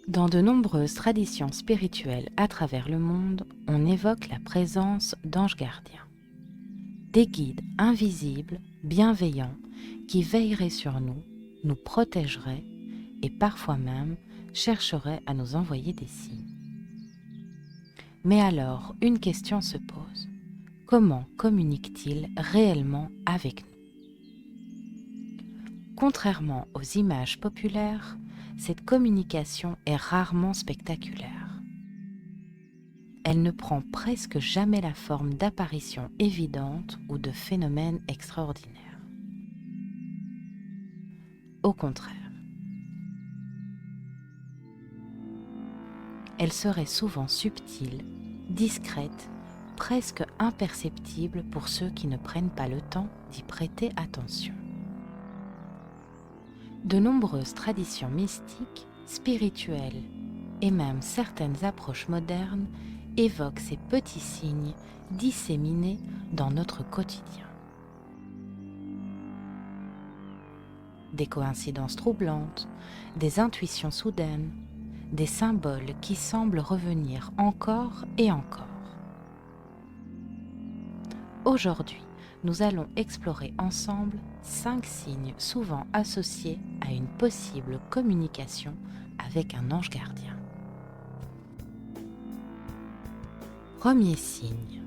Dans de nombreuses traditions spirituelles à travers le monde, on évoque la présence d'anges gardiens. Des guides invisibles, bienveillants, qui veilleraient sur nous, nous protégeraient et parfois même chercheraient à nous envoyer des signes. Mais alors, une question se pose. Comment communiquent-ils réellement avec nous ? Contrairement aux images populaires, cette communication est rarement spectaculaire. Elle ne prend presque jamais la forme d'apparitions évidentes ou de phénomènes extraordinaires. Au contraire, elle serait souvent subtile, discrète, presque imperceptible pour ceux qui ne prennent pas le temps d'y prêter attention. De nombreuses traditions mystiques, spirituelles et même certaines approches modernes évoquent ces petits signes disséminés dans notre quotidien. Des coïncidences troublantes, des intuitions soudaines, des symboles qui semblent revenir encore et encore. Aujourd'hui, nous allons explorer ensemble 5 signes souvent associés à une possible communication avec un ange gardien. Premier signe,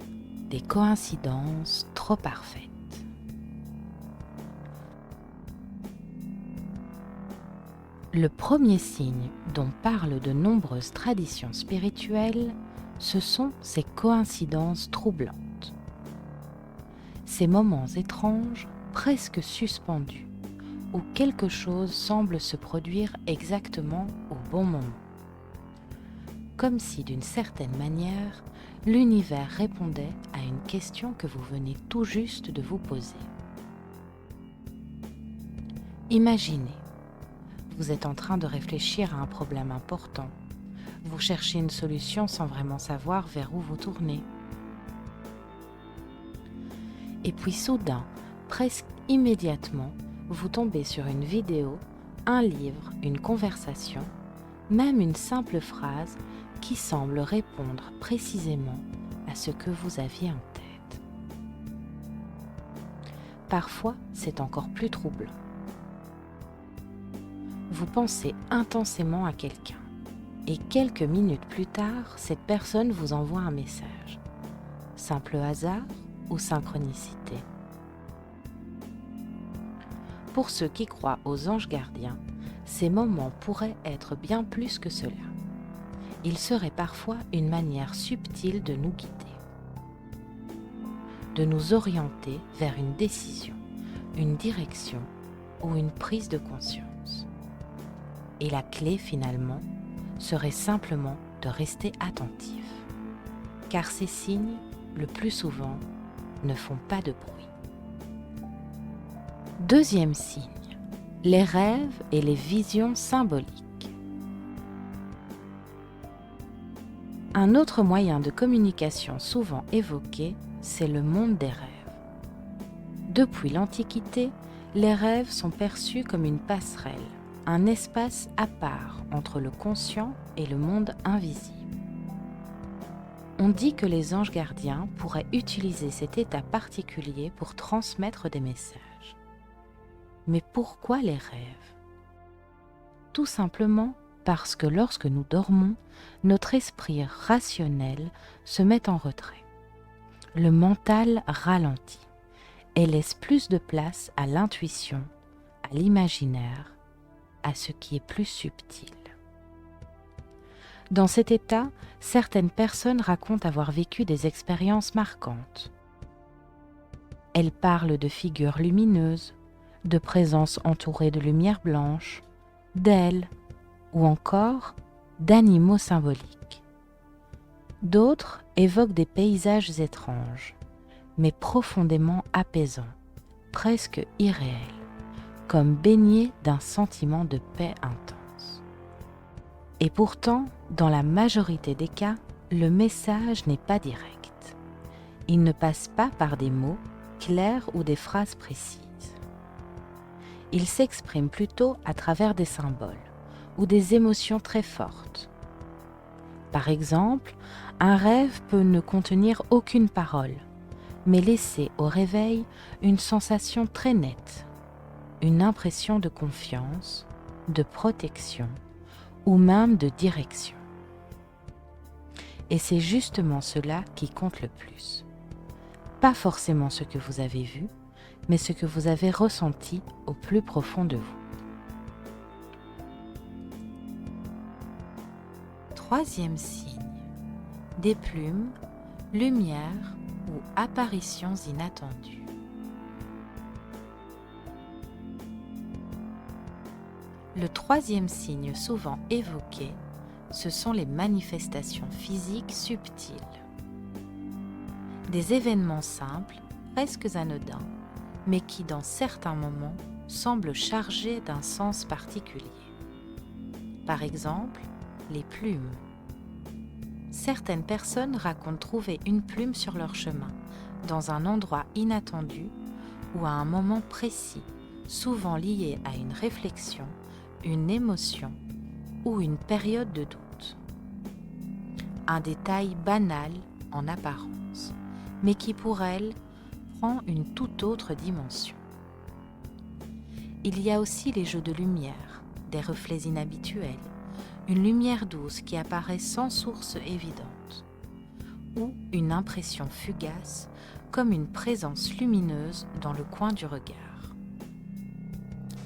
des coïncidences trop parfaites. Le premier signe dont parlent de nombreuses traditions spirituelles, ce sont ces coïncidences troublantes. Ces moments étranges, presque suspendus, où quelque chose semble se produire exactement au bon moment. Comme si, d'une certaine manière, l'univers répondait à une question que vous venez tout juste de vous poser. Imaginez, vous êtes en train de réfléchir à un problème important. Vous cherchez une solution sans vraiment savoir vers où vous tournez. Et puis soudain, presque immédiatement, vous tombez sur une vidéo, un livre, une conversation, même une simple phrase qui semble répondre précisément à ce que vous aviez en tête. Parfois, c'est encore plus troublant. Vous pensez intensément à quelqu'un et quelques minutes plus tard, cette personne vous envoie un message. Simple hasard ou synchronicité. Pour ceux qui croient aux anges gardiens, ces moments pourraient être bien plus que cela. Ils seraient parfois une manière subtile de nous guider, de nous orienter vers une décision, une direction ou une prise de conscience. Et la clé finalement serait simplement de rester attentif, car ces signes, le plus souvent, ne font pas de bruit. Deuxième signe, les rêves et les visions symboliques. Un autre moyen de communication souvent évoqué, c'est le monde des rêves. Depuis l'Antiquité, les rêves sont perçus comme une passerelle, un espace à part entre le conscient et le monde invisible. On dit que les anges gardiens pourraient utiliser cet état particulier pour transmettre des messages. Mais pourquoi les rêves ? Tout simplement parce que lorsque nous dormons, notre esprit rationnel se met en retrait. Le mental ralentit et laisse plus de place à l'intuition, à l'imaginaire, à ce qui est plus subtil. Dans cet état, certaines personnes racontent avoir vécu des expériences marquantes. Elles parlent de figures lumineuses, de présences entourées de lumière blanche, d'ailes ou encore d'animaux symboliques. D'autres évoquent des paysages étranges, mais profondément apaisants, presque irréels, comme baignés d'un sentiment de paix intense. Et pourtant, dans la majorité des cas, le message n'est pas direct. Il ne passe pas par des mots clairs ou des phrases précises. Il s'exprime plutôt à travers des symboles, ou des émotions très fortes. Par exemple, un rêve peut ne contenir aucune parole, mais laisser au réveil une sensation très nette, une impression de confiance, de protection ou même de direction. Et c'est justement cela qui compte le plus. Pas forcément ce que vous avez vu, mais ce que vous avez ressenti au plus profond de vous. Troisième signe, des plumes, lumière ou apparitions inattendues. Le troisième signe souvent évoqué, ce sont les manifestations physiques subtiles. Des événements simples, presque anodins, mais qui dans certains moments semblent chargés d'un sens particulier. Par exemple, les plumes. Certaines personnes racontent trouver une plume sur leur chemin, dans un endroit inattendu ou à un moment précis, souvent lié à une réflexion, une émotion ou une période de doute. Un détail banal en apparence, mais qui pour elle prend une toute autre dimension. Il y a aussi les jeux de lumière, des reflets inhabituels, une lumière douce qui apparaît sans source évidente, ou une impression fugace comme une présence lumineuse dans le coin du regard.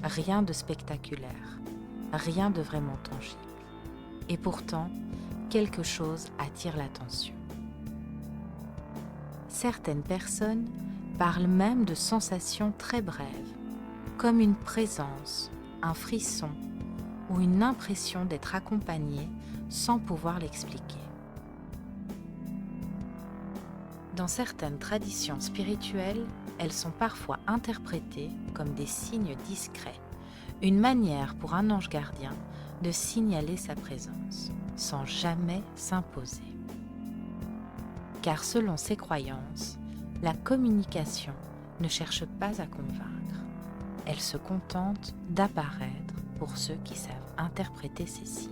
Rien de spectaculaire, rien de vraiment tangible. Et pourtant, quelque chose attire l'attention. Certaines personnes parlent même de sensations très brèves, comme une présence, un frisson ou une impression d'être accompagné sans pouvoir l'expliquer. Dans certaines traditions spirituelles, elles sont parfois interprétées comme des signes discrets, une manière pour un ange gardien de signaler sa présence, sans jamais s'imposer. Car selon ses croyances, la communication ne cherche pas à convaincre, elle se contente d'apparaître pour ceux qui savent interpréter ces signes.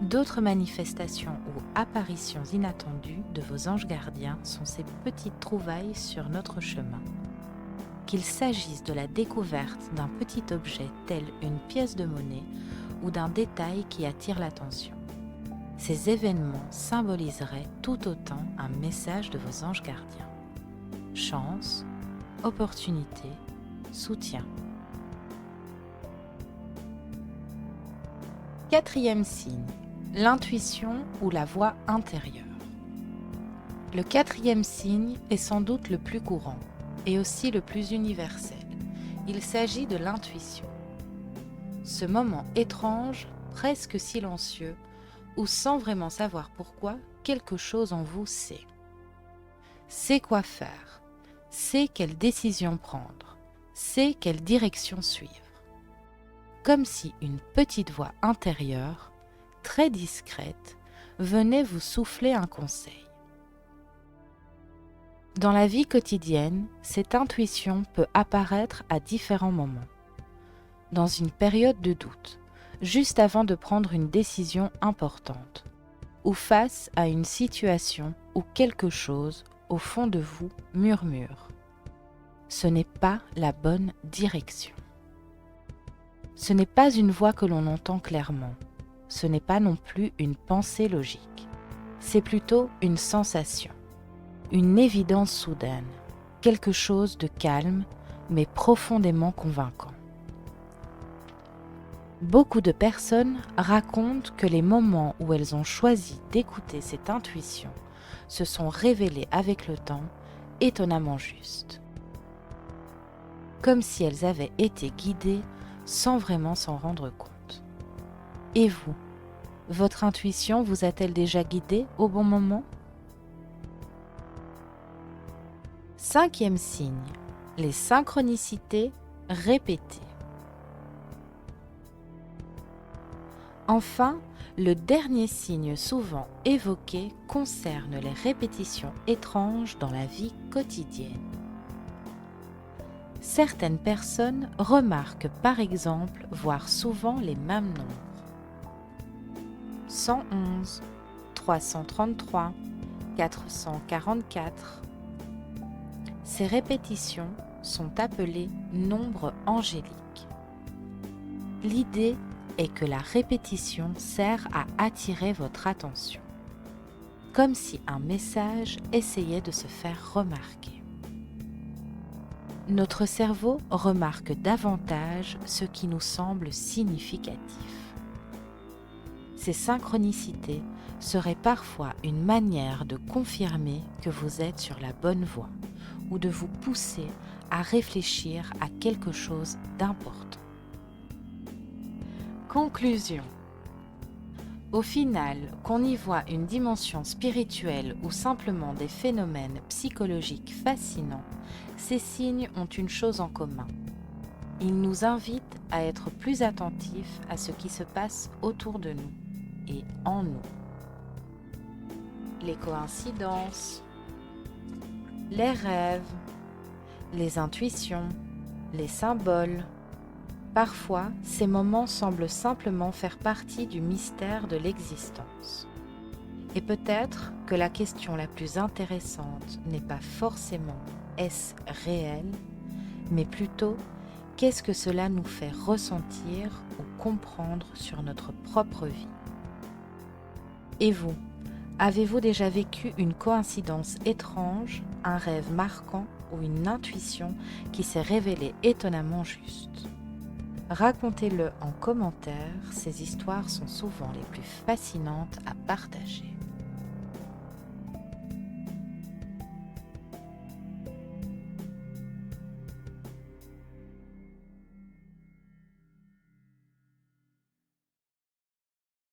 D'autres manifestations ou apparitions inattendues de vos anges gardiens sont ces petites trouvailles sur notre chemin. Qu'il s'agisse de la découverte d'un petit objet tel une pièce de monnaie ou d'un détail qui attire l'attention. Ces événements symboliseraient tout autant un message de vos anges gardiens. Chance, opportunité, soutien. Quatrième signe, l'intuition ou la voix intérieure. Le quatrième signe est sans doute le plus courant et aussi le plus universel. Il s'agit de l'intuition. Ce moment étrange, presque silencieux, où sans vraiment savoir pourquoi, quelque chose en vous sait. Sait quoi faire, sait quelle décision prendre, sait quelle direction suivre. Comme si une petite voix intérieure, très discrète, venait vous souffler un conseil. Dans la vie quotidienne, cette intuition peut apparaître à différents moments. Dans une période de doute, juste avant de prendre une décision importante, ou face à une situation où quelque chose, au fond de vous, murmure. Ce n'est pas la bonne direction. Ce n'est pas une voix que l'on entend clairement. Ce n'est pas non plus une pensée logique. C'est plutôt une sensation, une évidence soudaine, quelque chose de calme, mais profondément convaincant. Beaucoup de personnes racontent que les moments où elles ont choisi d'écouter cette intuition se sont révélés avec le temps étonnamment justes. Comme si elles avaient été guidées sans vraiment s'en rendre compte. Et vous, votre intuition vous a-t-elle déjà guidé au bon moment? Cinquième signe, les synchronicités répétées. Enfin, le dernier signe souvent évoqué concerne les répétitions étranges dans la vie quotidienne. Certaines personnes remarquent par exemple, voire souvent les mêmes nombres. 111, 333, 444. Ces répétitions sont appelées nombres angéliques. L'idée est que la répétition sert à attirer votre attention, comme si un message essayait de se faire remarquer. Notre cerveau remarque davantage ce qui nous semble significatif. Ces synchronicités seraient parfois une manière de confirmer que vous êtes sur la bonne voie ou de vous pousser à réfléchir à quelque chose d'important. Conclusion. Au final, qu'on y voit une dimension spirituelle ou simplement des phénomènes psychologiques fascinants, ces signes ont une chose en commun. Ils nous invitent à être plus attentifs à ce qui se passe autour de nous et en nous. Les coïncidences, les rêves, les intuitions, les symboles. Parfois, ces moments semblent simplement faire partie du mystère de l'existence. Et peut-être que la question la plus intéressante n'est pas forcément « est-ce réel ?», mais plutôt « qu'est-ce que cela nous fait ressentir ou comprendre sur notre propre vie ?» Et vous, avez-vous déjà vécu une coïncidence étrange, un rêve marquant ou une intuition qui s'est révélée étonnamment juste ? Racontez-le en commentaire, ces histoires sont souvent les plus fascinantes à partager.